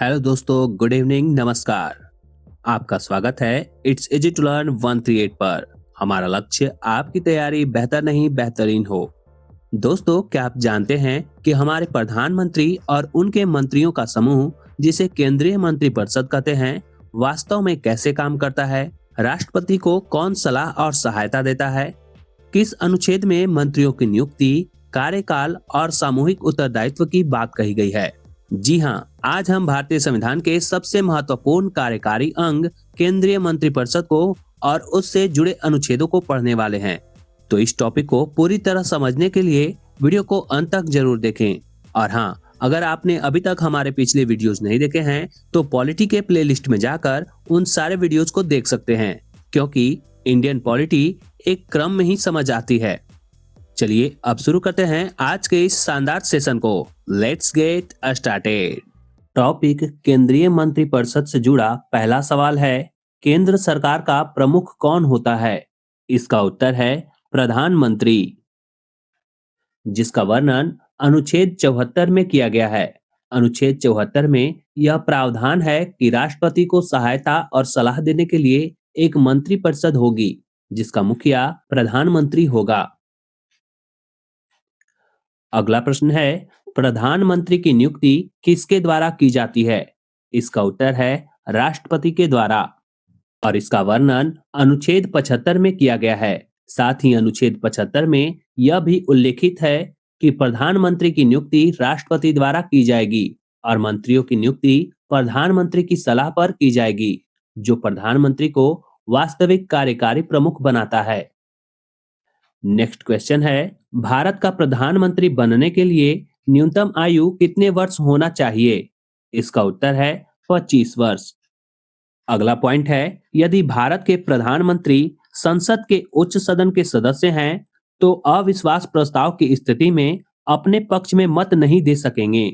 Hello दोस्तों, good evening, नमस्कार। आपका स्वागत है इट्स इजी टू लर्न 138 पर। हमारा लक्ष्य आपकी तैयारी बेहतर नहीं बेहतरीन हो। दोस्तों, क्या आप जानते हैं कि हमारे प्रधानमंत्री और उनके मंत्रियों का समूह, जिसे केंद्रीय मंत्रिपरिषद कहते हैं, वास्तव में कैसे काम करता है? राष्ट्रपति को कौन सलाह और सहायता देता है? किस अनुच्छेद में मंत्रियों की नियुक्ति, कार्यकाल और सामूहिक उत्तरदायित्व की बात कही गई है? जी हाँ, आज हम भारतीय संविधान के सबसे महत्वपूर्ण कार्यकारी अंग केंद्रीय मंत्रिपरिषद को और उससे जुड़े अनुच्छेदों को पढ़ने वाले हैं। तो इस टॉपिक को पूरी तरह समझने के लिए वीडियो को अंत तक जरूर देखें। और हाँ, अगर आपने अभी तक हमारे पिछले वीडियोस नहीं देखे हैं तो पॉलिटी के प्लेलिस्ट में जाकर उन सारे वीडियोस को देख सकते हैं, क्योंकि इंडियन पॉलिटी एक क्रम में ही समझ आती है। चलिए अब शुरू करते हैं आज के इस शानदार सेशन को। Let's get started. टॉपिक केंद्रीय मंत्रिपरिषद से जुड़ा पहला सवाल है, केंद्र सरकार का प्रमुख कौन होता है? इसका उत्तर है प्रधानमंत्री, जिसका वर्णन अनुच्छेद 74 में किया गया है। अनुच्छेद 74 में यह प्रावधान है कि राष्ट्रपति को सहायता और सलाह देने के लिए एक मंत्रिपरिषद होगी, जिसका मुखिया प्रधानमंत्री होगा। अगला प्रश्न है, प्रधानमंत्री की नियुक्ति किसके द्वारा की जाती है? इसका उत्तर है राष्ट्रपति के द्वारा, और इसका वर्णन अनुच्छेद 75 में किया गया है। साथ ही अनुच्छेद 75 में यह भी उल्लेखित है कि प्रधानमंत्री की नियुक्ति राष्ट्रपति द्वारा की जाएगी और मंत्रियों की नियुक्ति प्रधानमंत्री की सलाह पर की जाएगी, जो प्रधानमंत्री को वास्तविक कार्यकारी प्रमुख बनाता है। नेक्स्ट क्वेश्चन है, भारत का प्रधानमंत्री बनने के लिए न्यूनतम आयु कितने वर्ष होना चाहिए? इसका उत्तर है 25 वर्ष। अगला पॉइंट है, यदि भारत के प्रधानमंत्री संसद के उच्च सदन के सदस्य हैं तो अविश्वास प्रस्ताव की स्थिति में अपने पक्ष में मत नहीं दे सकेंगे।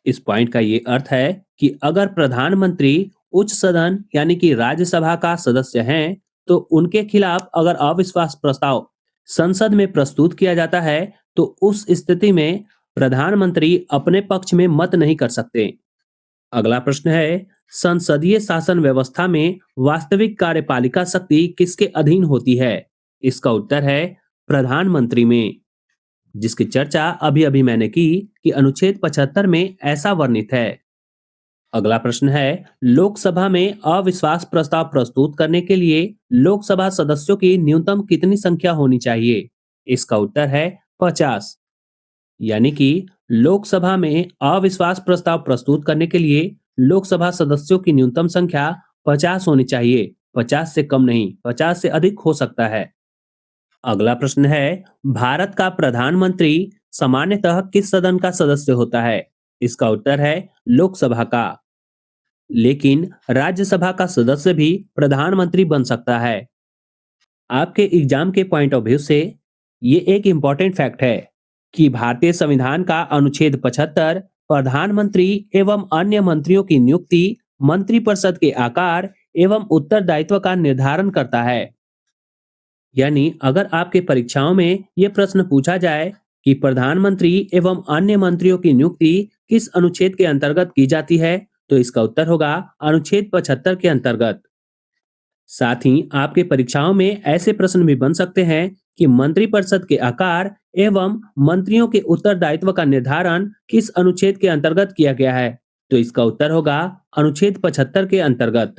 इस पॉइंट का ये अर्थ है कि अगर प्रधानमंत्री उच्च सदन यानी कि राज्यसभा का सदस्य हैं तो उनके खिलाफ अगर अविश्वास प्रस्ताव संसद में प्रस्तुत किया जाता है तो उस स्थिति में प्रधानमंत्री अपने पक्ष में मत नहीं कर सकते। अगला प्रश्न है, संसदीय शासन व्यवस्था में वास्तविक कार्यपालिका शक्ति किसके अधीन होती है? इसका उत्तर है प्रधानमंत्री में, जिसकी चर्चा अभी अभी मैंने की कि अनुच्छेद 75 में ऐसा वर्णित है। अगला प्रश्न है, लोकसभा में अविश्वास प्रस्ताव प्रस्तुत करने के लिए लोकसभा सदस्यों की न्यूनतम कितनी संख्या होनी चाहिए? इसका उत्तर है 50। यानी कि लोकसभा में अविश्वास प्रस्ताव प्रस्तुत करने के लिए लोकसभा सदस्यों की न्यूनतम संख्या 50 होनी चाहिए। 50 से कम नहीं, 50 से अधिक हो सकता है। अगला प्रश्न है, भारत का प्रधानमंत्री सामान्यतः किस सदन का सदस्य होता है? इसका उत्तर है लोकसभा का, लेकिन राज्यसभा का सदस्य भी प्रधानमंत्री बन सकता है। आपके एग्जाम के पॉइंट ऑफ व्यू से ये एक इंपॉर्टेंट फैक्ट है कि भारतीय संविधान का अनुच्छेद 75 प्रधानमंत्री एवं अन्य मंत्रियों की नियुक्ति, मंत्रिपरिषद के आकार एवं उत्तरदायित्व का निर्धारण करता है। यानी अगर आपके परीक्षाओं में यह प्रश्न पूछा जाए कि प्रधानमंत्री एवं अन्य मंत्रियों की नियुक्ति किस अनुच्छेद के अंतर्गत की जाती है, तो इसका उत्तर होगा अनुच्छेद 75 के अंतर्गत। साथ ही आपके परीक्षाओं में ऐसे प्रश्न भी बन सकते हैं कि मंत्रिपरिषद के आकार एवं मंत्रियों के उत्तरदायित्व का निर्धारण किस अनुच्छेद के अंतर्गत किया गया है, तो इसका उत्तर होगा अनुच्छेद 75 के अंतर्गत।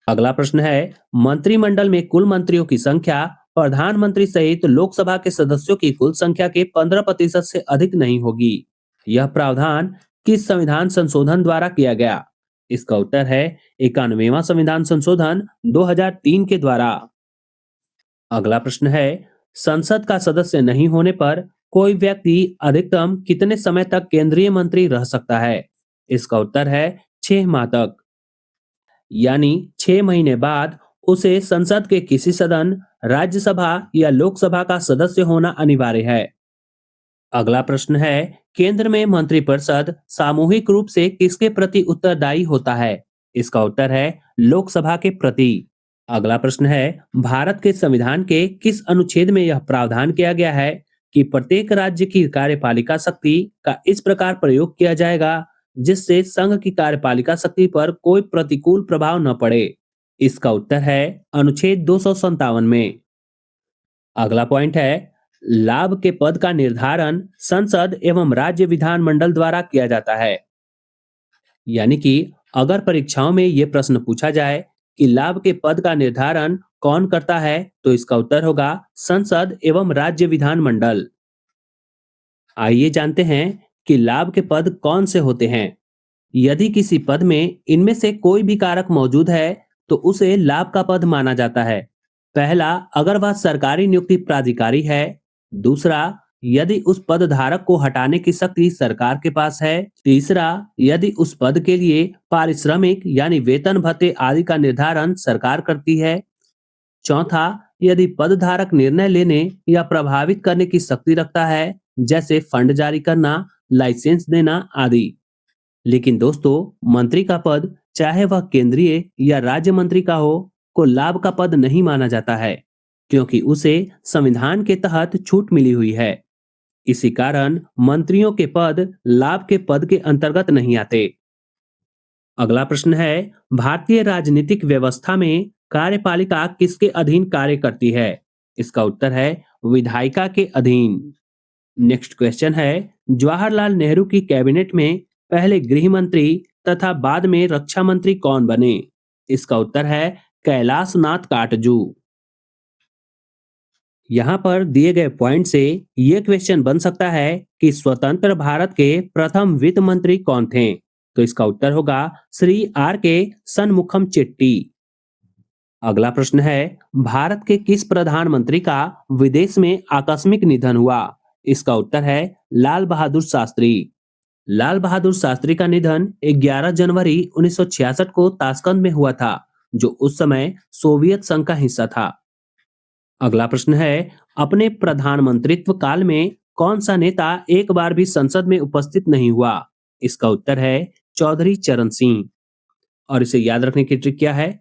अगला प्रश्न है, मंत्रिमंडल में कुल मंत्रियों की संख्या प्रधानमंत्री सहित लोकसभा के सदस्यों की कुल संख्या के 15% से अधिक नहीं होगी। यह प्रावधान किस संविधान संशोधन द्वारा किया गया? इसका उत्तर है 91वां संविधान संशोधन 2003 के द्वारा। अगला प्रश्न है, संसद का सदस्य नहीं होने पर कोई व्यक्ति अधिकतम कितने समय तक केंद्रीय मंत्री रह सकता है? इसका उत्तर है 6 माह तक। यानी 6 महीने बाद उसे संसद के किसी सदन, राज्यसभा या लोकसभा का सदस्य होना अनिवार्य है। अगला प्रश्न है, केंद्र में मंत्रिपरिषद सामूहिक रूप से किसके प्रति उत्तरदायी होता है? इसका उत्तर है लोकसभा के प्रति। अगला प्रश्न है, भारत के संविधान के किस अनुच्छेद में यह प्रावधान किया गया है कि प्रत्येक राज्य की कार्यपालिका शक्ति का इस प्रकार प्रयोग किया जाएगा जिससे संघ की कार्यपालिका शक्ति पर कोई प्रतिकूल प्रभाव न पड़े। इसका उत्तर है अनुच्छेद 257 में। अगला पॉइंट है, लाभ के पद का निर्धारण संसद एवं राज्य विधानमंडल द्वारा किया जाता है। यानी कि अगर परीक्षाओं में यह प्रश्न पूछा जाए कि लाभ के पद का निर्धारण कौन करता है, तो इसका उत्तर होगा संसद एवं राज्य विधानमंडल। आइए जानते हैं कि लाभ के पद कौन से होते हैं। यदि किसी पद में इनमें से कोई भी कारक मौजूद है तो उसे लाभ का पद माना जाता है। पहला, अगर वह सरकारी नियुक्ति प्राधिकारी है। दूसरा, यदि उस पद धारक को हटाने की शक्ति सरकार के पास है। तीसरा, यदि उस पद के लिए पारिश्रमिक यानी वेतन भत्ते आदि का निर्धारण सरकार करती है। चौथा, यदि पद धारक निर्णय लेने या प्रभावित करने की शक्ति रखता है, जैसे फंड जारी करना, लाइसेंस देना आदि। लेकिन दोस्तों, मंत्री का पद, चाहे वह केंद्रीय या राज्य मंत्री का हो, को लाभ का पद नहीं माना जाता है, क्योंकि उसे संविधान के तहत छूट मिली हुई है। इसी कारण मंत्रियों के पद लाभ के पद के अंतर्गत नहीं आते। अगला प्रश्न है, भारतीय राजनीतिक व्यवस्था में कार्यपालिका किसके अधीन कार्य करती है? इसका उत्तर है विधायिका के अधीन। नेक्स्ट क्वेश्चन है, जवाहरलाल नेहरू की कैबिनेट में पहले गृह मंत्री तथा बाद में रक्षा मंत्री कौन बने? इसका उत्तर है कैलाश नाथ काटजू। यहाँ पर दिए गए पॉइंट से ये क्वेश्चन बन सकता है कि स्वतंत्र भारत के प्रथम वित्त मंत्री कौन थे? तो इसका उत्तर होगा श्री आर के सनमुखम चेट्टी। अगला प्रश्न है, भारत के किस प्रधानमंत्री का विदेश में आकस्मिक निधन हुआ? इसका उत्तर है लाल बहादुर शास्त्री। लाल बहादुर शास्त्री का निधन 11 जनवरी 1966 को ताशकंद में हुआ था, जो उस समय सोवियत संघ का हिस्सा था। अगला प्रश्न है, अपने प्रधानमंत्रित्व काल में कौन सा नेता एक बार भी संसद में उपस्थित नहीं हुआ? इसका उत्तर है चौधरी चरण सिंह। और इसे याद रखने की ट्रिक क्या है?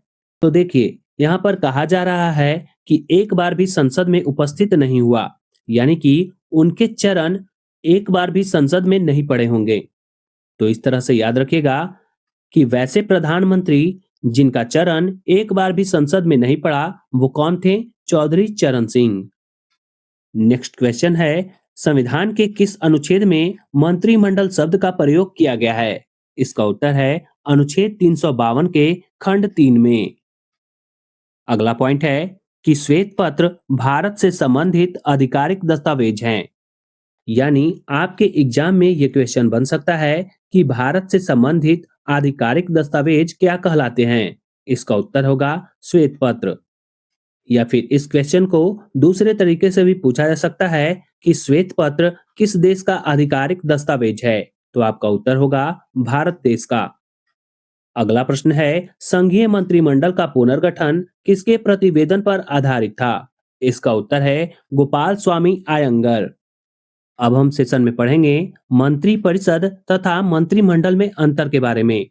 तो देखिए, यहाँ पर कहा जा रहा है कि एक बार भी संसद में उपस्थित नहीं हुआ, यानी कि उनके चरण एक बार भी संसद में नहीं पड़े होंगे। तो इस तरह से याद रखिएगा कि वैसे प्रधानमंत्री जिनका चरण एक बार भी संसद में नहीं पड़ा, वो कौन थे? चौधरी चरण सिंह। नेक्स्ट क्वेश्चन है, संविधान के किस अनुच्छेद में मंत्रिमंडल शब्द का प्रयोग किया गया है? इसका उत्तर है अनुच्छेद 352 के खंड 3 में। अगला पॉइंट है कि श्वेत पत्र भारत से संबंधित आधिकारिक दस्तावेज हैं। यानी आपके एग्जाम में यह क्वेश्चन बन सकता है कि भारत से संबंधित आधिकारिक दस्तावेज क्या कहलाते हैं? इसका उत्तर होगा श्वेत पत्र। या फिर इस क्वेश्चन को दूसरे तरीके से भी पूछा जा सकता है कि श्वेत पत्र किस देश का आधिकारिक दस्तावेज है? तो आपका उत्तर होगा भारत देश का। अगला प्रश्न है, संघीय मंत्रिमंडल का पुनर्गठन किसके प्रतिवेदन पर आधारित था? इसका उत्तर है गोपाल स्वामी आयंगर। अब हम सेशन में पढ़ेंगे मंत्री परिषद तथा मंत्रिमंडल में अंतर के बारे में।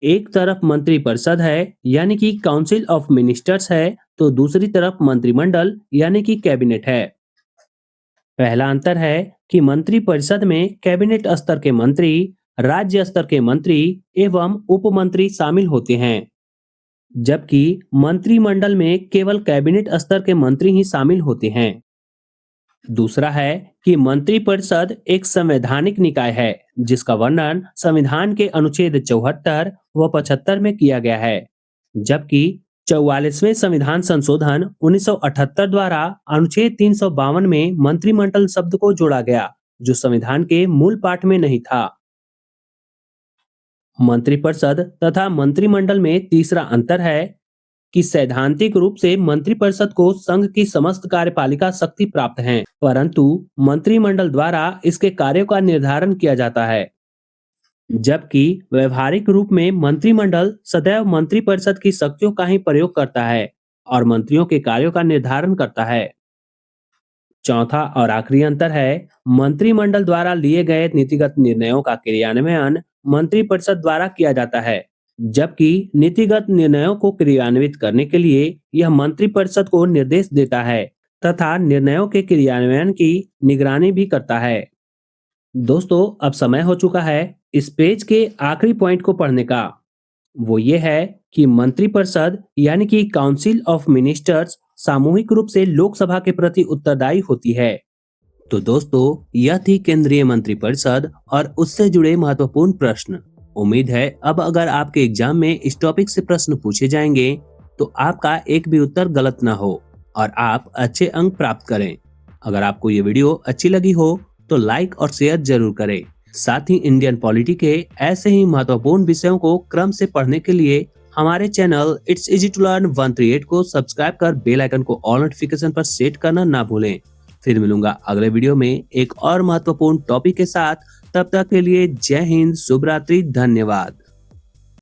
एक तरफ मंत्री परिषद है यानी कि काउंसिल ऑफ मिनिस्टर्स है, तो दूसरी तरफ मंत्रिमंडल यानी कि कैबिनेट है। पहला अंतर है कि मंत्री परिषद में कैबिनेट स्तर के मंत्री, राज्य स्तर के मंत्री एवं उप मंत्री शामिल होते हैं, जबकि मंत्रिमंडल में केवल कैबिनेट स्तर के मंत्री ही शामिल होते हैं। दूसरा है कि मंत्रिपरिषद एक संवैधानिक निकाय है जिसका वर्णन संविधान के अनुच्छेद 74 व 75 में किया गया है, जबकि 44वें संविधान संशोधन 1978 द्वारा अनुच्छेद 352 में मंत्रिमंडल शब्द को जोड़ा गया, जो संविधान के मूल पाठ में नहीं था। मंत्रिपरिषद तथा मंत्रिमंडल में तीसरा अंतर है कि सैद्धांतिक रूप से मंत्रिपरिषद को संघ की समस्त कार्यपालिका शक्ति प्राप्त है, परंतु मंत्रिमंडल द्वारा इसके कार्यों का निर्धारण किया जाता है, जबकि व्यवहारिक रूप में मंत्रिमंडल सदैव मंत्रिपरिषद की शक्तियों का ही प्रयोग करता है और मंत्रियों के कार्यों का निर्धारण करता है। चौथा और आखिरी अंतर है, मंत्रिमंडल द्वारा लिए गए नीतिगत निर्णयों का क्रियान्वयन मंत्रिपरिषद द्वारा किया जाता है, जबकि नीतिगत निर्णयों को क्रियान्वित करने के लिए यह मंत्रिपरिषद को निर्देश देता है तथा निर्णयों के क्रियान्वयन की निगरानी भी करता है। दोस्तों, अब समय हो चुका है इस पेज के आखिरी पॉइंट को पढ़ने का। वो ये है कि मंत्रिपरिषद यानी कि काउंसिल ऑफ मिनिस्टर्स सामूहिक रूप से लोकसभा के प्रति उत्तरदायी होती है। तो दोस्तों, यह थी केंद्रीय मंत्रिपरिषद और उससे जुड़े महत्वपूर्ण प्रश्न। उम्मीद है अब अगर आपके एग्जाम में इस टॉपिक से प्रश्न पूछे जाएंगे तो आपका एक भी उत्तर गलत ना हो और आप अच्छे अंक प्राप्त करें। अगर आपको ये वीडियो अच्छी लगी हो तो लाइक और शेयर जरूर करें। साथ ही इंडियन पॉलिटी के ऐसे ही महत्वपूर्ण विषयों को क्रम से पढ़ने के लिए हमारे channel it's easy to learn 138 को सब्सक्राइब कर बेल आइकन को ऑल नोटिफिकेशन पर सेट करना ना भूलें। फिर मिलूंगा अगले वीडियो में एक और महत्वपूर्ण टॉपिक के साथ। तब तक के लिए जय हिंद, शुभ रात्रि, धन्यवाद।